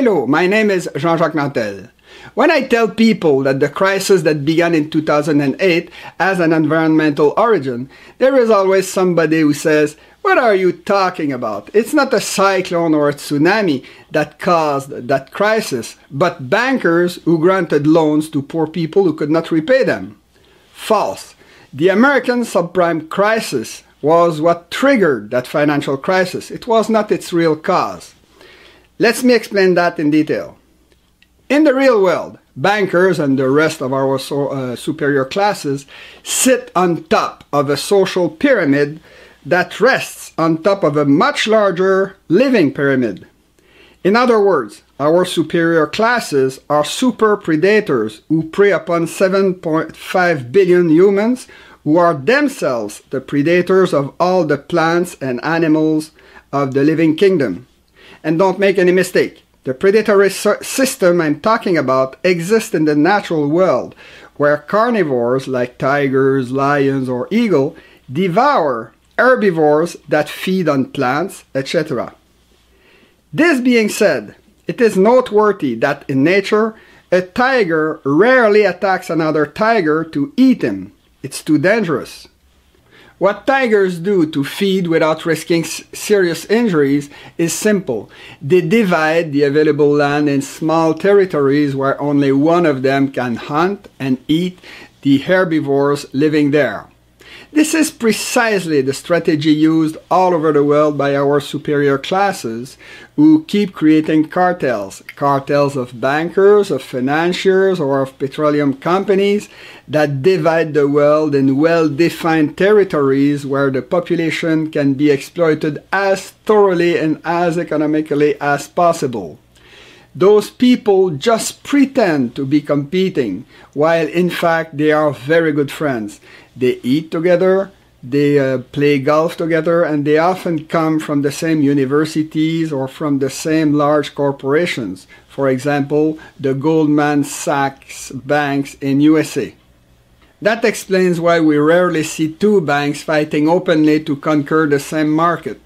Hello, my name is Jean-Jacques Nantel. When I tell people that the crisis that began in 2008 has an environmental origin, there is always somebody who says, "What are you talking about? It's not a cyclone or a tsunami that caused that crisis, but bankers who granted loans to poor people who could not repay them." False. The American subprime crisis was what triggered that financial crisis. It was not its real cause. Let me explain that in detail. In the real world, bankers and the rest of our superior classes sit on top of a social pyramid that rests on top of a much larger living pyramid. In other words, our superior classes are super predators who prey upon 7.5 billion humans who are themselves the predators of all the plants and animals of the living kingdom. And don't make any mistake, the predatory system I'm talking about exists in the natural world, where carnivores like tigers, lions, or eagles devour herbivores that feed on plants, etc. This being said, it is noteworthy that in nature, a tiger rarely attacks another tiger to eat him. It's too dangerous. What tigers do to feed without risking serious injuries is simple. They divide the available land in small territories where only one of them can hunt and eat the herbivores living there. This is precisely the strategy used all over the world by our superior classes who keep creating cartels of bankers, of financiers, or of petroleum companies that divide the world in well-defined territories where the population can be exploited as thoroughly and as economically as possible. Those people just pretend to be competing, while in fact they are very good friends. They eat together, they play golf together, and they often come from the same universities or from the same large corporations. For example, the Goldman Sachs banks in USA. That explains why we rarely see two banks fighting openly to conquer the same market.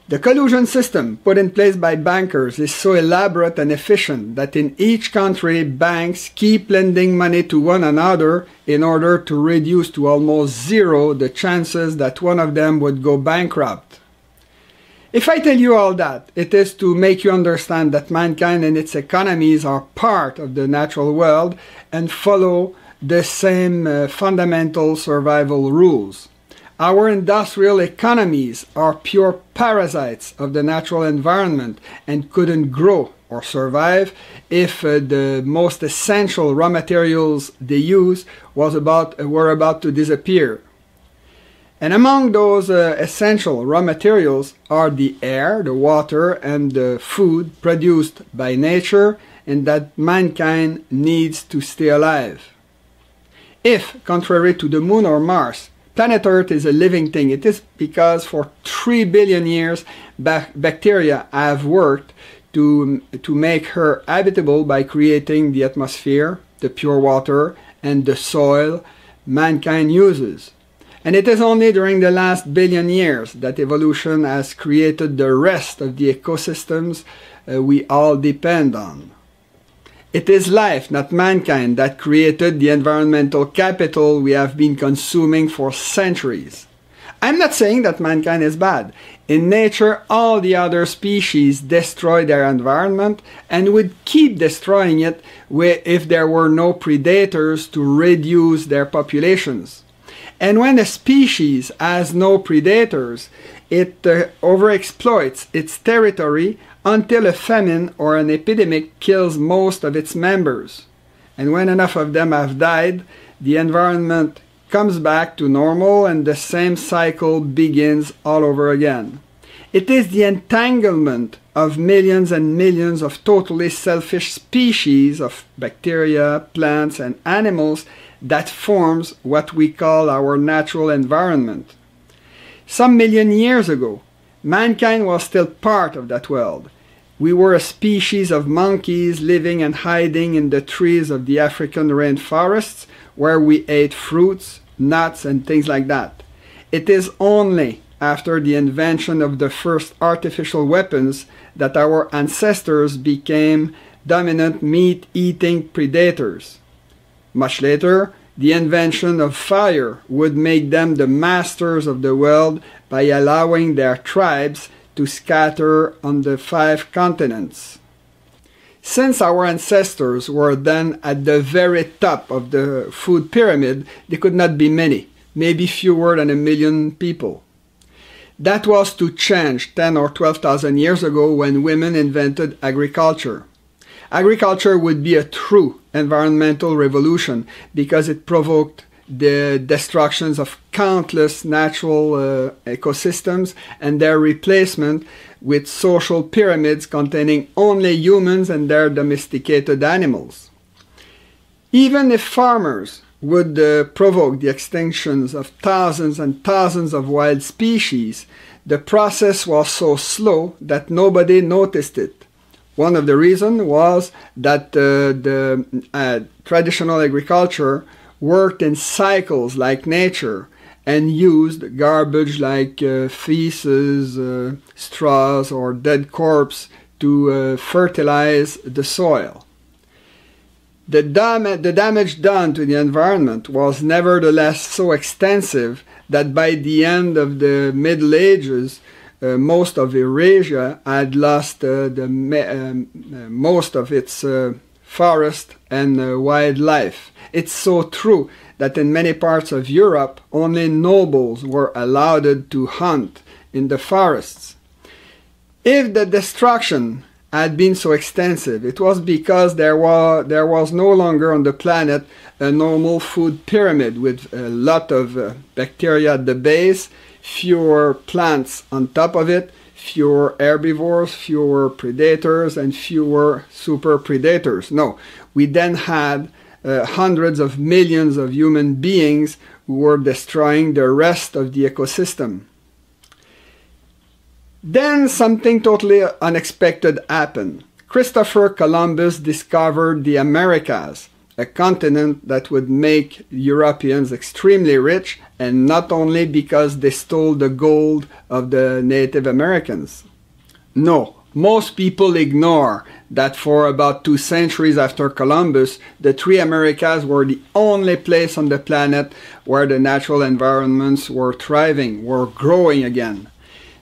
The collusion system put in place by bankers is so elaborate and efficient that in each country banks keep lending money to one another in order to reduce to almost zero the chances that one of them would go bankrupt. If I tell you all that, it is to make you understand that mankind and its economies are part of the natural world and follow the same fundamental survival rules. Our industrial economies are pure parasites of the natural environment and couldn't grow or survive if the most essential raw materials they use were about to disappear. And among those essential raw materials are the air, the water, and the food produced by nature and that mankind needs to stay alive. If, contrary to the Moon or Mars, planet Earth is a living thing, it is because for 3 billion years bacteria have worked to make her habitable by creating the atmosphere, the pure water, and the soil mankind uses. And it is only during the last billion years that evolution has created the rest of the ecosystems we all depend on. It is life, not mankind, that created the environmental capital we have been consuming for centuries. I'm not saying that mankind is bad. In nature, all the other species destroy their environment and would keep destroying it if there were no predators to reduce their populations. And when a species has no predators, it overexploits its territory until a famine or an epidemic kills most of its members. And when enough of them have died, the environment comes back to normal and the same cycle begins all over again. It is the entanglement of millions and millions of totally selfish species of bacteria, plants, and animals that forms what we call our natural environment. Some million years ago, mankind was still part of that world. We were a species of monkeys living and hiding in the trees of the African rainforests where we ate fruits, nuts, and things like that. It is only after the invention of the first artificial weapons that our ancestors became dominant meat-eating predators. Much later, the invention of fire would make them the masters of the world by allowing their tribes to scatter on the 5 continents. Since our ancestors were then at the very top of the food pyramid, there could not be many, maybe fewer than 1 million people. That was to change 10 or 12,000 years ago when women invented agriculture. Agriculture would be a true environmental revolution because it provoked the destructions of countless natural ecosystems and their replacement with social pyramids containing only humans and their domesticated animals. Even if farmers would provoke the extinctions of thousands and thousands of wild species, the process was so slow that nobody noticed it. One of the reasons was that the traditional agriculture worked in cycles like nature and used garbage like feces, straws, or dead corpse to fertilize the soil. The damage done to the environment was nevertheless so extensive that by the end of the Middle Ages, most of Eurasia had lost most of its forest and wildlife. It's so true that in many parts of Europe, only nobles were allowed to hunt in the forests. If the destruction had been so extensive, it was because there was no longer on the planet a normal food pyramid with a lot of bacteria at the base, fewer plants on top of it, fewer herbivores, fewer predators, and fewer super predators. No, we then had hundreds of millions of human beings who were destroying the rest of the ecosystem. Then something totally unexpected happened. Christopher Columbus discovered the Americas, a continent that would make Europeans extremely rich, and not only because they stole the gold of the Native Americans. No, most people ignore that for about 2 centuries after Columbus, the 3 Americas were the only place on the planet where the natural environments were thriving, were growing again.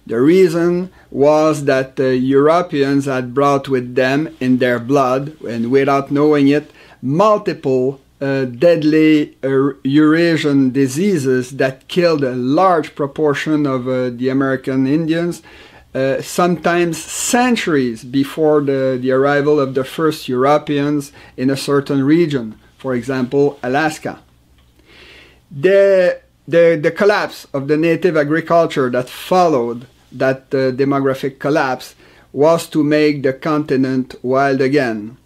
The reason was that the Europeans had brought with them in their blood, and without knowing it, multiple deadly Eurasian diseases that killed a large proportion of the American Indians, sometimes centuries before the arrival of the first Europeans in a certain region, for example, Alaska. The collapse of the native agriculture that followed that demographic collapse was to make the continent wild again.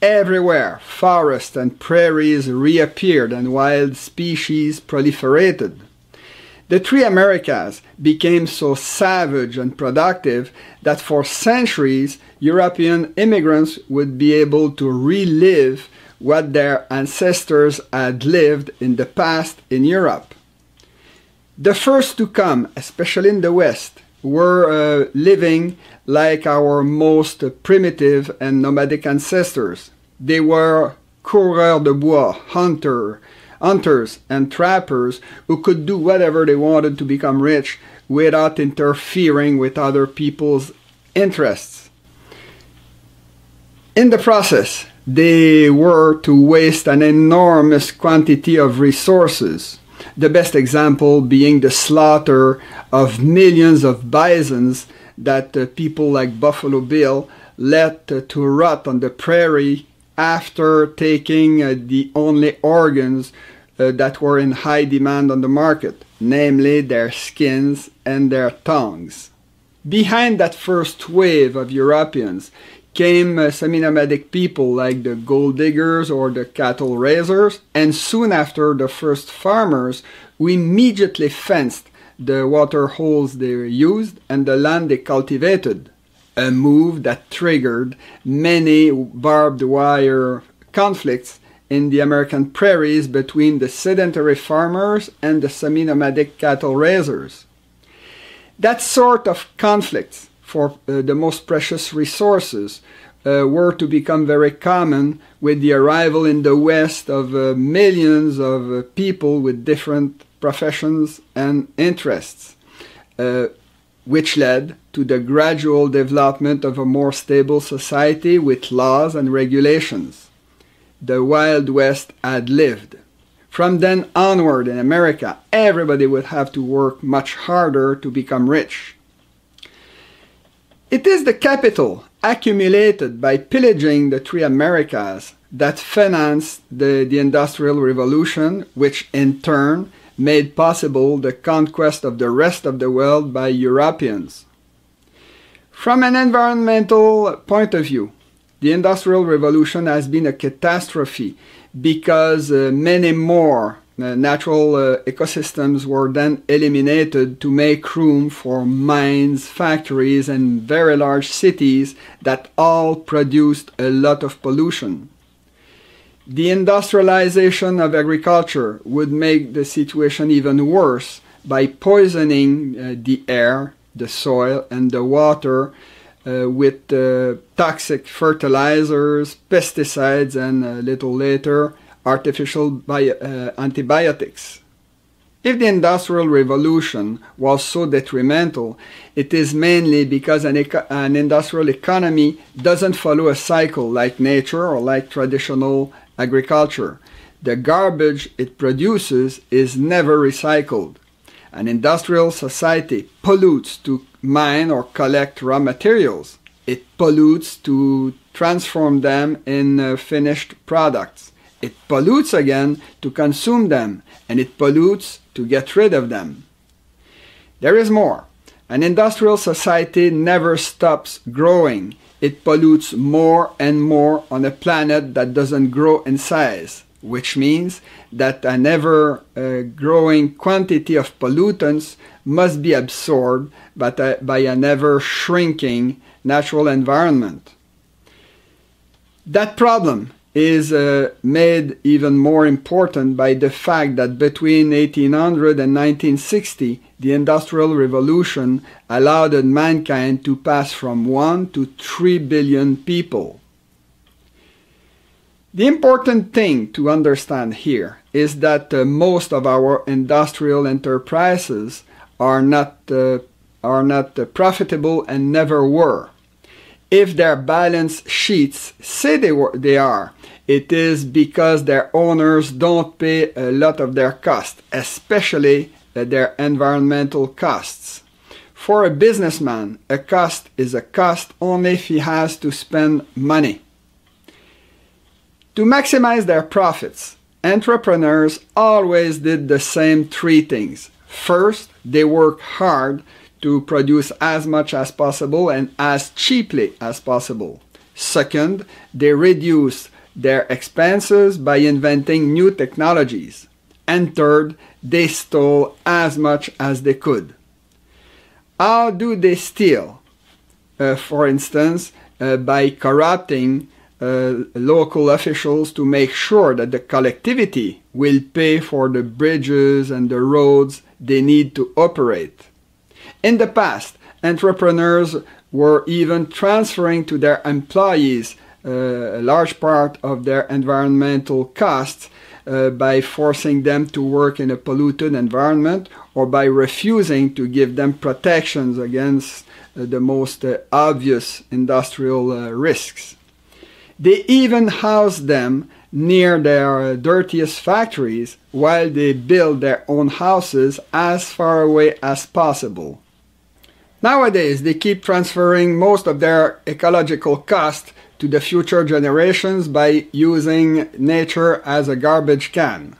Everywhere, forests and prairies reappeared and wild species proliferated. The 3 Americas became so savage and productive that for centuries European immigrants would be able to relive what their ancestors had lived in the past in Europe. The first to come, especially in the West, were living like our most primitive and nomadic ancestors. They were coureurs de bois, hunters and trappers who could do whatever they wanted to become rich without interfering with other people's interests. In the process, they were to waste an enormous quantity of resources. The best example being the slaughter of millions of bisons that people like Buffalo Bill let to rot on the prairie after taking the only organs that were in high demand on the market, namely their skins and their tongues. Behind that first wave of Europeans came semi-nomadic people like the gold diggers or the cattle raisers, and soon after the first farmers who immediately fenced the water holes they used and the land they cultivated, a move that triggered many barbed wire conflicts in the American prairies between the sedentary farmers and the semi-nomadic cattle raisers. That sort of conflicts for the most precious resources were to become very common with the arrival in the West of millions of people with different professions and interests, which led to the gradual development of a more stable society with laws and regulations. The Wild West had lived. From then onward in America, everybody would have to work much harder to become rich. It is the capital accumulated by pillaging the three Americas that financed the Industrial Revolution, which in turn made possible the conquest of the rest of the world by Europeans. From an environmental point of view, the Industrial Revolution has been a catastrophe because many more natural ecosystems were then eliminated to make room for mines, factories, and very large cities that all produced a lot of pollution. The industrialization of agriculture would make the situation even worse by poisoning the air, the soil, and the water with toxic fertilizers, pesticides, and a little later, artificial antibiotics. If the Industrial Revolution was so detrimental, it is mainly because an industrial economy doesn't follow a cycle like nature or like traditional agriculture. The garbage it produces is never recycled. An industrial society pollutes to mine or collect raw materials. It pollutes to transform them in finished products. It pollutes again to consume them, and it pollutes to get rid of them. There is more. An industrial society never stops growing. It pollutes more and more on a planet that doesn't grow in size, which means that an ever-growing quantity of pollutants must be absorbed by an ever-shrinking natural environment. That problem is made even more important by the fact that between 1800 and 1960, the Industrial Revolution allowed mankind to pass from 1 to 3 billion people. The important thing to understand here is that most of our industrial enterprises are not profitable and never were. If their balance sheets say they are, it is because their owners don't pay a lot of their costs, especially their environmental costs. For a businessman, a cost is a cost only if he has to spend money. To maximize their profits, entrepreneurs always did the same three things. First, they worked hard to produce as much as possible and as cheaply as possible. Second, they reduced their expenses by inventing new technologies. And third, they stole as much as they could. How do they steal? For instance, by corrupting local officials to make sure that the collectivity will pay for the bridges and the roads they need to operate. In the past, entrepreneurs were even transferring to their employees a large part of their environmental costs by forcing them to work in a polluted environment or by refusing to give them protections against the most obvious industrial risks. They even housed them near their dirtiest factories while they build their own houses as far away as possible. Nowadays, they keep transferring most of their ecological costs to the future generations by using nature as a garbage can.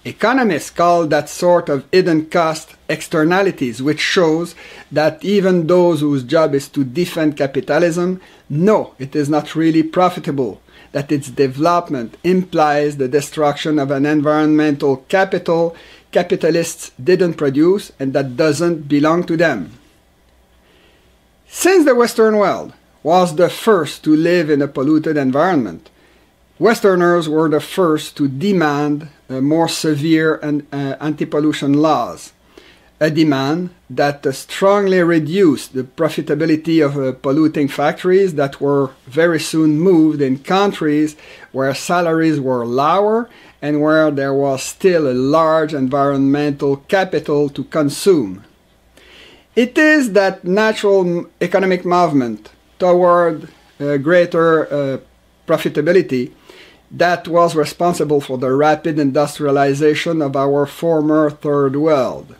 Economists call that sort of hidden cost externalities, which shows that even those whose job is to defend capitalism know it is not really profitable, that its development implies the destruction of an environmental capital capitalists didn't produce and that doesn't belong to them. Since the Western world was the first to live in a polluted environment, Westerners were the first to demand more severe anti-pollution laws. a demand that strongly reduced the profitability of polluting factories that were very soon moved in countries where salaries were lower and where there was still a large environmental capital to consume. It is that natural economic movement toward greater profitability that was responsible for the rapid industrialization of our former Third World.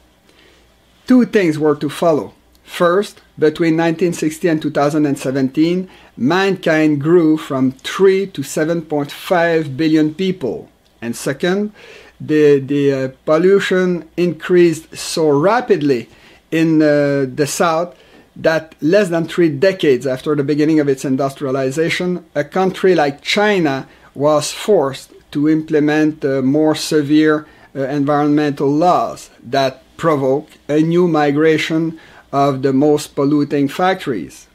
Two things were to follow. First, between 1960 and 2017, mankind grew from 3 to 7.5 billion people. And second, the pollution increased so rapidly in the South that less than 3 decades after the beginning of its industrialization, a country like China was forced to implement more severe environmental laws that provoke a new migration of the most polluting factories.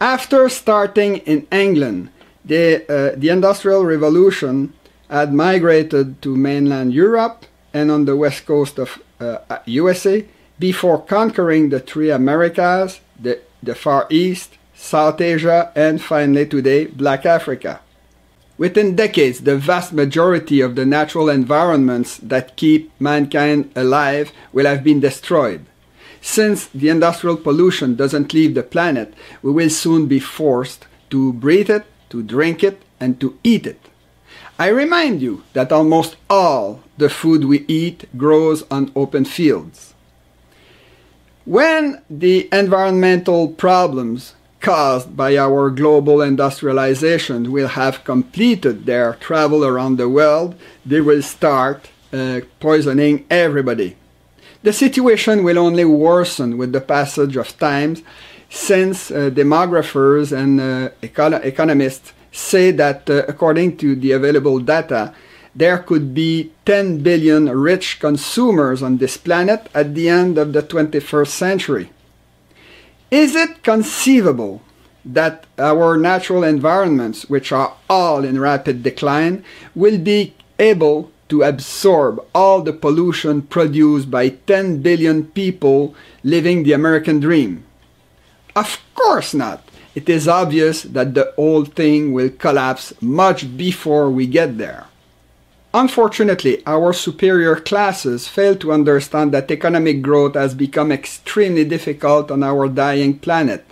After starting in England, the Industrial Revolution had migrated to mainland Europe and on the west coast of USA before conquering the 3 Americas, the Far East, South Asia, and finally today, Black Africa. Within decades, the vast majority of the natural environments that keep mankind alive will have been destroyed. Since the industrial pollution doesn't leave the planet, we will soon be forced to breathe it, to drink it, and to eat it. I remind you that almost all the food we eat grows on open fields. When the environmental problems caused by our global industrialization will have completed their travel around the world, they will start poisoning everybody. The situation will only worsen with the passage of time, since demographers and economists say that according to the available data, there could be 10 billion rich consumers on this planet at the end of the 21st century. Is it conceivable that our natural environments, which are all in rapid decline, will be able to absorb all the pollution produced by 10 billion people living the American dream? Of course not. It is obvious that the whole thing will collapse much before we get there. Unfortunately, our superior classes fail to understand that economic growth has become extremely difficult on our dying planet.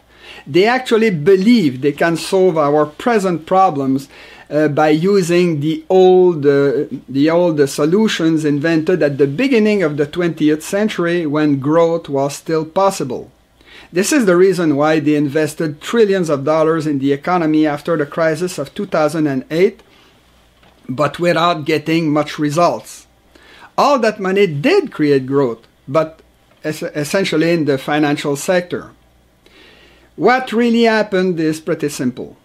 They actually believe they can solve our present problems by using the old solutions invented at the beginning of the 20th century when growth was still possible. This is the reason why they invested trillions of dollars in the economy after the crisis of 2008, but without getting much results. All that money did create growth, but essentially in the financial sector. What really happened is pretty simple.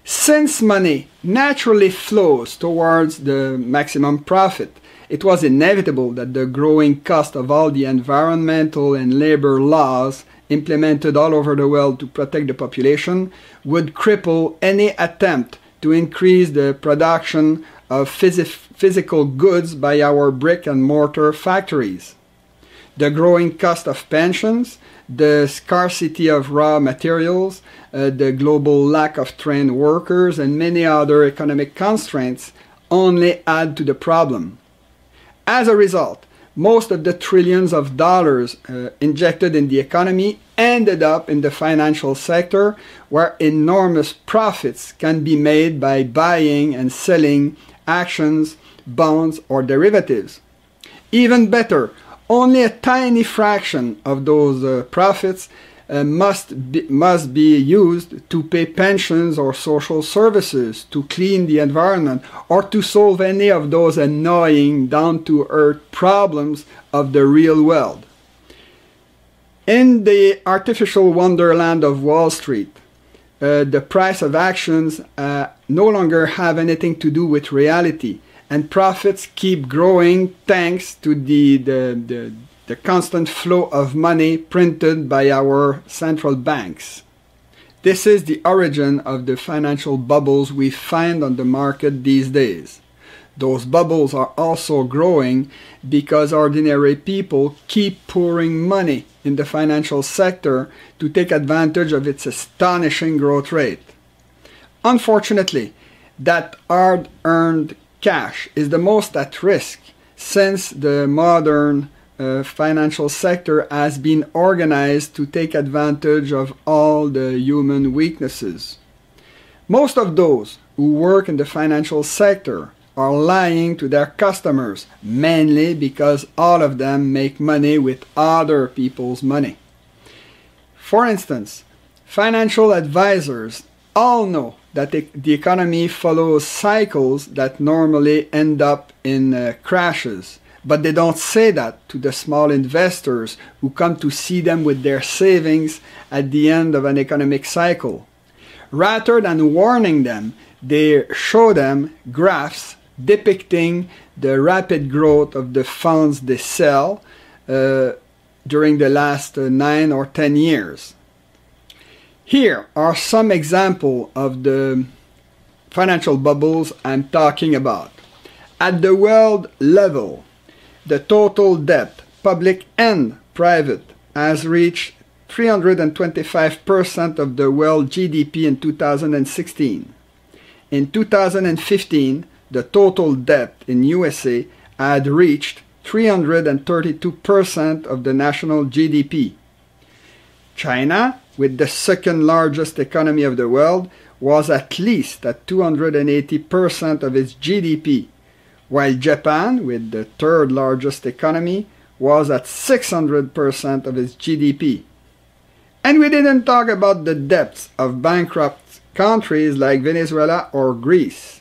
Since money naturally flows towards the maximum profit, it was inevitable that the growing cost of all the environmental and labor laws implemented all over the world to protect the population would cripple any attempt to increase the production of physical goods by our brick and mortar factories. The growing cost of pensions, the scarcity of raw materials, the global lack of trained workers, and many other economic constraints only add to the problem. As a result, most of the trillions of dollars injected in the economy ended up in the financial sector, where enormous profits can be made by buying and selling actions, bonds, or derivatives. Even better, only a tiny fraction of those profits must be used to pay pensions or social services, to clean the environment, or to solve any of those annoying down-to-earth problems of the real world. In the artificial wonderland of Wall Street, the price of actions no longer have anything to do with reality, and profits keep growing thanks to the constant flow of money printed by our central banks. This is the origin of the financial bubbles we find on the market these days. Those bubbles are also growing because ordinary people keep pouring money in the financial sector to take advantage of its astonishing growth rate. Unfortunately, that hard-earned cash is the most at risk since the modern financial sector has been organized to take advantage of all the human weaknesses. Most of those who work in the financial sector are lying to their customers, mainly because all of them make money with other people's money. For instance, financial advisors all know that the economy follows cycles that normally end up in crashes, but they don't say that to the small investors who come to see them with their savings at the end of an economic cycle. Rather than warning them, they show them graphs depicting the rapid growth of the funds they sell during the last 9 or 10 years. Here are some examples of the financial bubbles I'm talking about. At the world level, the total debt, public and private, has reached 325% of the world GDP in 2016. In 2015, the total debt in USA had reached 332% of the national GDP. China, with the second largest economy of the world, was at least at 280% of its GDP, while Japan, with the third largest economy, was at 600% of its GDP. And we didn't talk about the debts of bankrupt countries like Venezuela or Greece.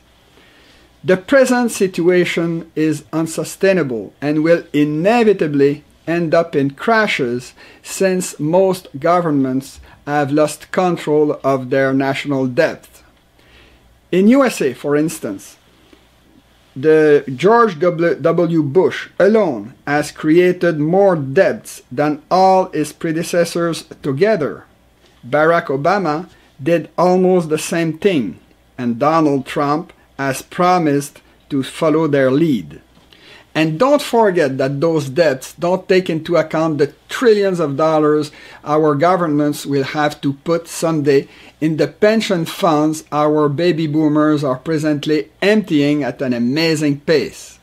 The present situation is unsustainable and will inevitably end up in crashes since most governments have lost control of their national debt. In USA, for instance, the George W. Bush alone has created more debts than all his predecessors together. Barack Obama did almost the same thing, and Donald Trump has promised to follow their lead. And don't forget that those debts don't take into account the trillions of dollars our governments will have to put someday in the pension funds our baby boomers are presently emptying at an amazing pace.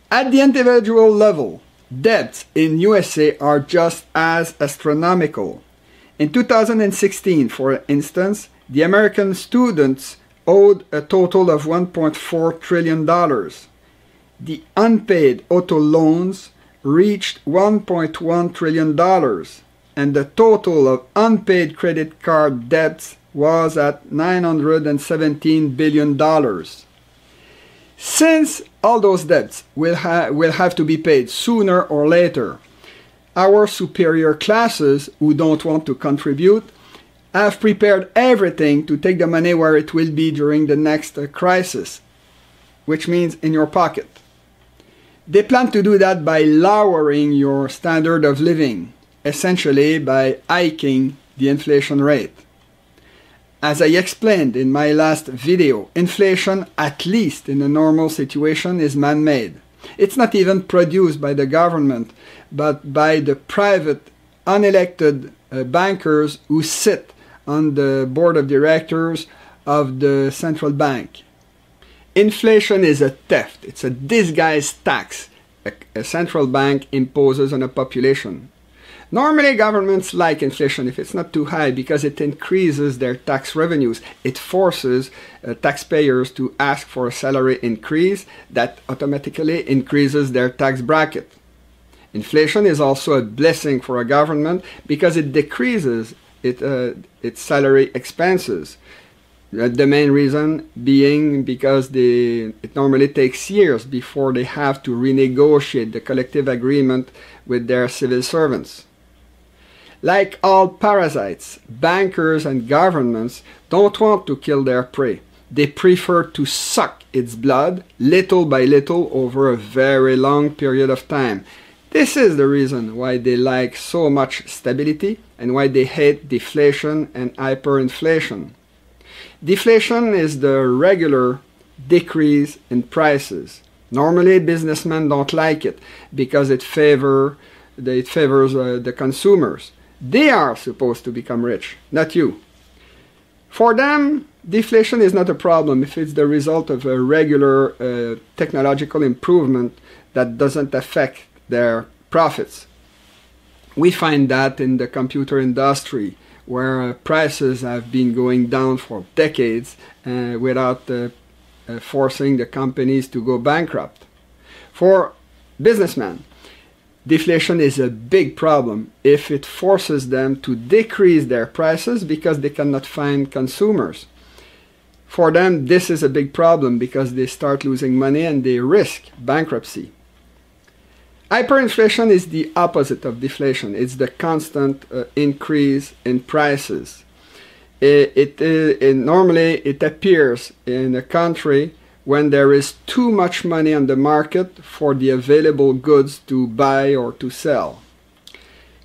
At the individual level, debts in USA are just as astronomical. In 2016, for instance, the American students owed a total of $1.4 trillion. The unpaid auto loans reached $1.1 trillion, and the total of unpaid credit card debts was at $917 billion. Since all those debts will have to be paid sooner or later, our superior classes who don't want to contribute have prepared everything to take the money where it will be during the next crisis, which means in your pocket. They plan to do that by lowering your standard of living, essentially by hiking the inflation rate. As I explained in my last video, inflation, at least in a normal situation, is man-made. It's not even produced by the government, but by the private, unelected bankers who sit on the board of directors of the central bank. Inflation is a theft. It's a disguised tax a central bank imposes on a population. Normally, governments like inflation if it's not too high because it increases their tax revenues. It forces taxpayers to ask for a salary increase that automatically increases their tax bracket. Inflation is also a blessing for a government because it decreases its salary expenses. The main reason being because it normally takes years before they have to renegotiate the collective agreement with their civil servants. Like all parasites, bankers and governments don't want to kill their prey. They prefer to suck its blood little by little over a very long period of time. This is the reason why they like so much stability and why they hate deflation and hyperinflation. Deflation is the regular decrease in prices. Normally, businessmen don't like it because it favors the consumers. They are supposed to become rich, not you. For them, deflation is not a problem if it's the result of a regular technological improvement that doesn't affect their profits. We find that in the computer industry, where prices have been going down for decades without forcing the companies to go bankrupt. For businessmen, deflation is a big problem if it forces them to decrease their prices because they cannot find consumers. For them, this is a big problem because they start losing money and they risk bankruptcy. Hyperinflation is the opposite of deflation. It's the constant increase in prices. Normally, it appears in a country when there is too much money on the market for the available goods to buy or to sell.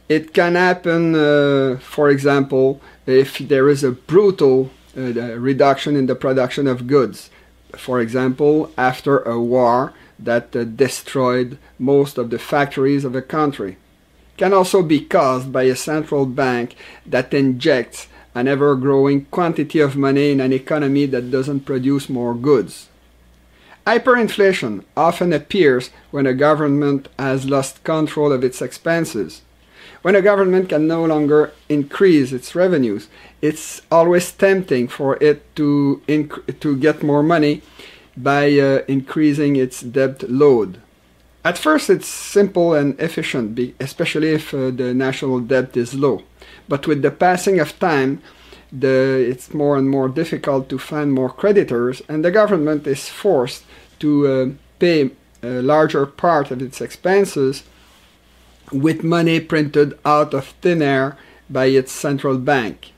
It can happen, for example, if there is a brutal reduction in the production of goods. For example, after a war that destroyed most of the factories of a country. It can also be caused by a central bank that injects an ever-growing quantity of money in an economy that doesn't produce more goods. Hyperinflation often appears when a government has lost control of its expenses. When a government can no longer increase its revenues, it's always tempting for it to get more money by increasing its debt load. At first, it's simple and efficient, especially if the national debt is low. But with the passing of time, it's more and more difficult to find more creditors, and the government is forced to pay a larger part of its expenses with money printed out of thin air by its central bank.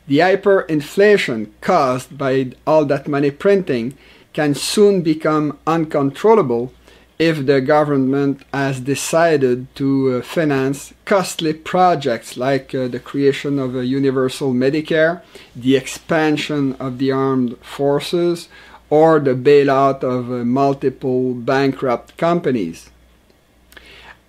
The hyperinflation caused by all that money printing can soon become uncontrollable if the government has decided to finance costly projects like the creation of a universal Medicare, the expansion of the armed forces, or the bailout of multiple bankrupt companies.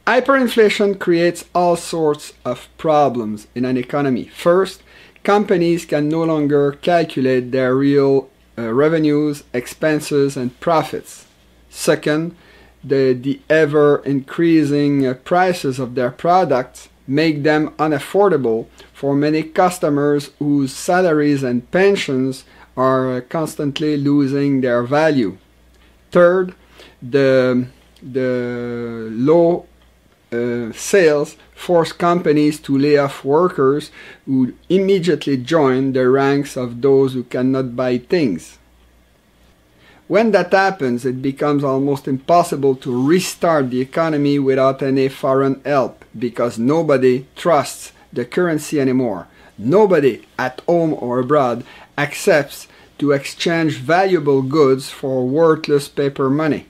Hyperinflation creates all sorts of problems in an economy. First, companies can no longer calculate their real revenues, expenses, and profits. Second, the ever-increasing prices of their products make them unaffordable for many customers whose salaries and pensions are constantly losing their value. Third, the low sales force companies to lay off workers who immediately join the ranks of those who cannot buy things. When that happens, it becomes almost impossible to restart the economy without any foreign help because nobody trusts the currency anymore. Nobody at home or abroad accepts to exchange valuable goods for worthless paper money.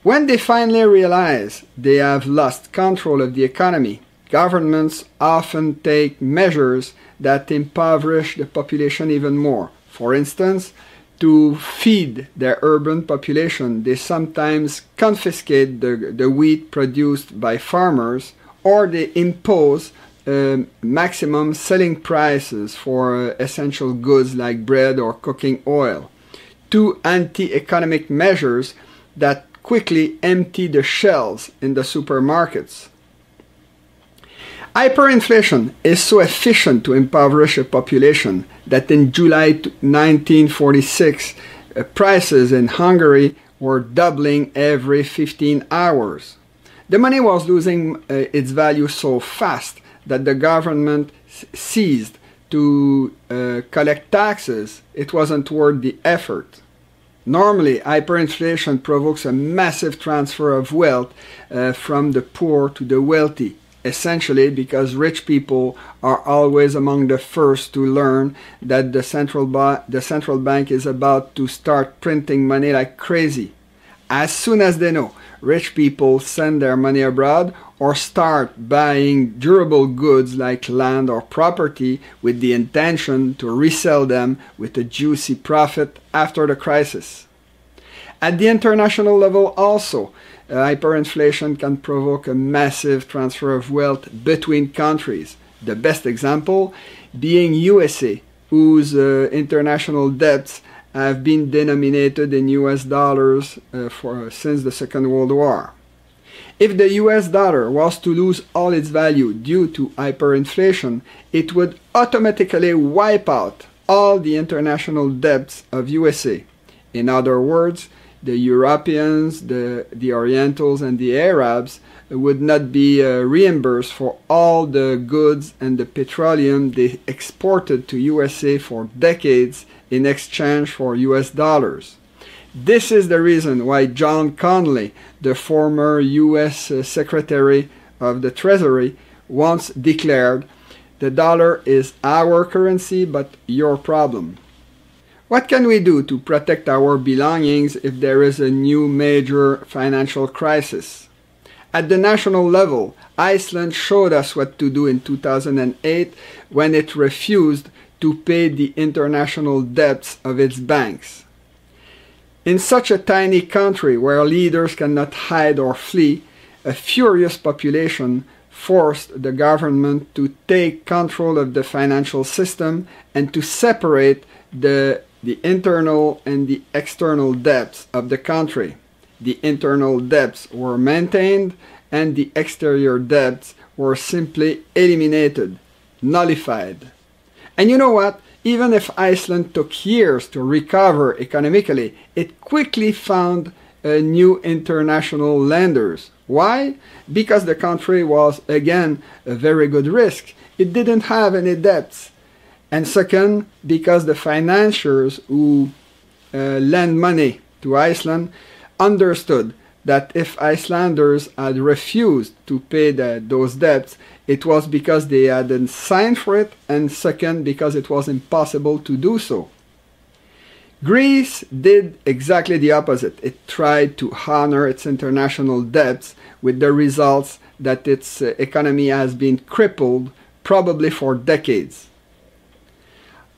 When they finally realize they have lost control of the economy, governments often take measures that impoverish the population even more. For instance, to feed their urban population, they sometimes confiscate the wheat produced by farmers, or they impose maximum selling prices for essential goods like bread or cooking oil. Two anti-economic measures that quickly empty the shelves in the supermarkets. Hyperinflation is so efficient to impoverish a population that in July 1946, prices in Hungary were doubling every 15 hours. The money was losing its value so fast that the government ceased to collect taxes. It wasn't worth the effort. Normally, hyperinflation provokes a massive transfer of wealth from the poor to the wealthy, essentially because rich people are always among the first to learn that the central bank is about to start printing money like crazy. As soon as they know rich people send their money abroad or start buying durable goods like land or property with the intention to resell them with a juicy profit after the crisis. At the international level also, hyperinflation can provoke a massive transfer of wealth between countries. The best example being USA, whose international debts have been denominated in US dollars since the Second World War. If the US dollar was to lose all its value due to hyperinflation, it would automatically wipe out all the international debts of USA. In other words, the Europeans, the Orientals, and the Arabs would not be reimbursed for all the goods and the petroleum they exported to USA for decades in exchange for US dollars. This is the reason why John Connally, the former US Secretary of the Treasury, once declared, "The dollar is our currency, but your problem." What can we do to protect our belongings if there is a new major financial crisis? At the national level, Iceland showed us what to do in 2008 when it refused to pay the international debts of its banks. In such a tiny country where leaders cannot hide or flee, a furious population forced the government to take control of the financial system and to separate the internal and the external debts of the country. The internal debts were maintained and the exterior debts were simply eliminated, nullified. And you know what? Even if Iceland took years to recover economically, it quickly found new international lenders. Why? Because the country was, again, a very good risk. It didn't have any debts. And second, because the financiers who lend money to Iceland understood that if Icelanders had refused to pay those debts, it was because they hadn't signed for it, and second, because it was impossible to do so. Greece did exactly the opposite. It tried to honor its international debts with the results that its economy has been crippled probably for decades.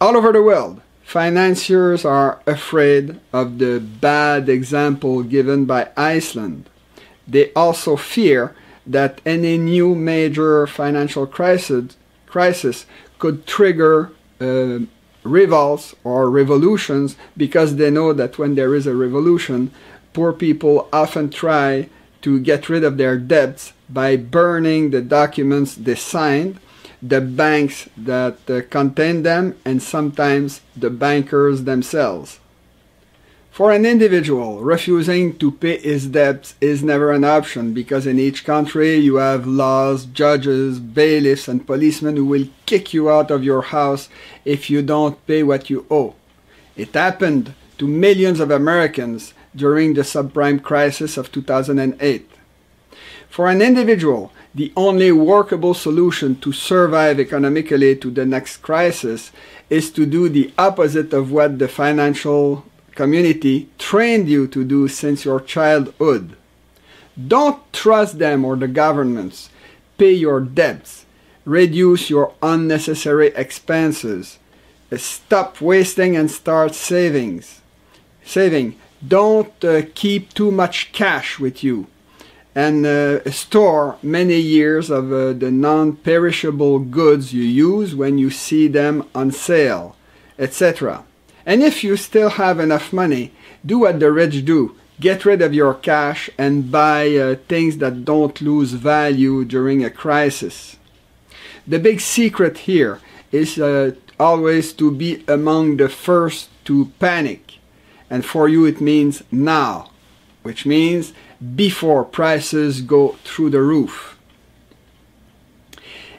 All over the world, financiers are afraid of the bad example given by Iceland. They also fear that any new major financial crisis could trigger revolts or revolutions, because they know that when there is a revolution, poor people often try to get rid of their debts by burning the documents they signed, the banks that contain them, and sometimes the bankers themselves. For an individual, refusing to pay his debts is never an option, because in each country you have laws, judges, bailiffs, and policemen who will kick you out of your house if you don't pay what you owe. It happened to millions of Americans during the subprime crisis of 2008. For an individual, the only workable solution to survive economically to the next crisis is to do the opposite of what the financial community trained you to do since your childhood. Don't trust them or the governments. Pay your debts. Reduce your unnecessary expenses. Stop wasting and start saving. Don't keep too much cash with you. And store many years of the non-perishable goods you use when you see them on sale, etc. And if you still have enough money, do what the rich do. Get rid of your cash and buy things that don't lose value during a crisis. The big secret here is always to be among the first to panic. And for you it means now, which means before prices go through the roof.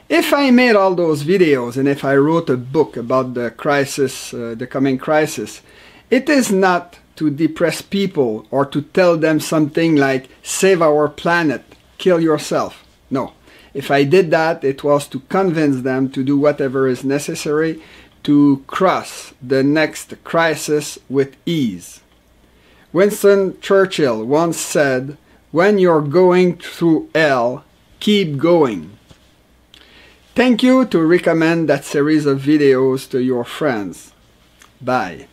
If I made all those videos and if I wrote a book about the crisis, the coming crisis, it is not to depress people or to tell them something like, save our planet, kill yourself. No. If I did that, it was to convince them to do whatever is necessary to cross the next crisis with ease. Winston Churchill once said, "When you're going through hell, keep going." Thank you to recommend that series of videos to your friends. Bye.